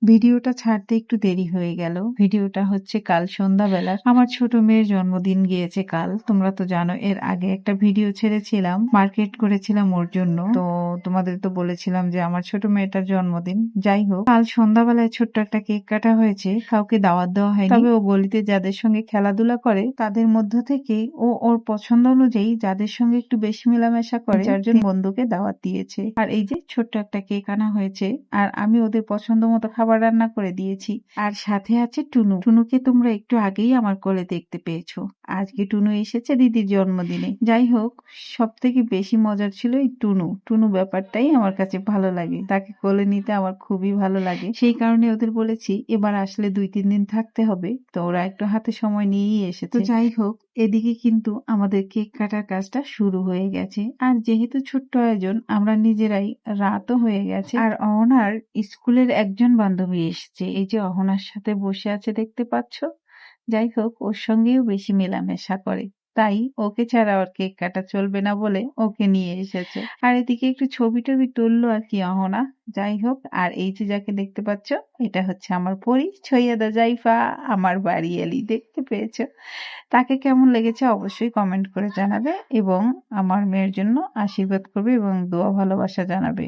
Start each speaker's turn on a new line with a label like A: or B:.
A: ভিডিওটা ছাড়তে একটু দেরি হয়ে গেল। ভিডিওটা হচ্ছে কাল সন্ধ্যাবেলা আমার ছোট মেয়ের জন্মদিন গিয়েছে কাল। তোমরা তো জানো এর আগে একটা ভিডিও ছেড়েছিলাম, মার্কেট করেছিলাম ওর জন্য। তো তোমাদের তো বলেছিলাম যে আমার ছোট মেয়েটার জন্মদিন। যাই হোক, কাল সন্ধ্যাবেলায় ছোট্ট একটা কেক কাটা হয়েছে, কাউকে দাওয়াত দেওয়া হয়নি। তবে ও গলিতে যাদের সঙ্গে খেলাধুলা করে তাদের মধ্য থেকে ও ওর পছন্দ অনুযায়ী যাদের সঙ্গে একটু বেশি মেলামেশা করে 4জন বন্ধুকে দাওয়াত দিয়েছে। আর এই যে ছোট্ট একটা কেক আনা হয়েছে, আর আমি ওদের পছন্দ মতো খাবার রান্না করে দিয়েছি। আর সাথে আছে টুনু। টুনুকে তোমরা একটু আগেই আমার কোলে দেখতে পেয়েছো। আজকে টুনু এসেছে দিদির জন্মদিনে। যাই হোক, সব থেকে বেশি মজার ছিল এই টুনু। টুনু ব্যাপারটাই আমার কাছে ভালো লাগে, তাকে কোলে নিতে আমার খুবই ভালো লাগে। সেই কারণে ওদের বলেছি এবার আসলে 2-3 দিন থাকতে হবে, তো ওরা একটু হাতে সময় নিয়েই এসেছে। তো যাই হোক, এদিকে কিন্তু আমাদের কেক কাটার কাজটা শুরু হয়ে গেছে। আর যেহেতু ছোট্ট আয়োজন, আমরা নিজেরাই, রাতও হয়ে গেছে। আর অহনার স্কুলের একজন বান্ধবী এসেছে, এই যে অহনার সাথে বসে আছে দেখতে পাচ্ছ। যাই হোক, ওর সঙ্গেও বেশি মেলামেশা করে, তাই ওকে ছাড়া ওর কেক কাটা চলবে না বলে ওকে নিয়ে এসেছে। আর এদিকে একটু ছবি টবি তুললো আর কি অহনা। যাই হোক, আর এই যে যাকে দেখতে পাচ্ছ, এটা হচ্ছে আমার পরী সৈয়দা জাইফা, আমার বাড়ি এলি। দেখতে পেয়েছো? তাকে কেমন লেগেছে অবশ্যই কমেন্ট করে জানাবে এবং আমার মেয়ের জন্য আশীর্বাদ করবে এবং দোয়া ভালোবাসা জানাবে।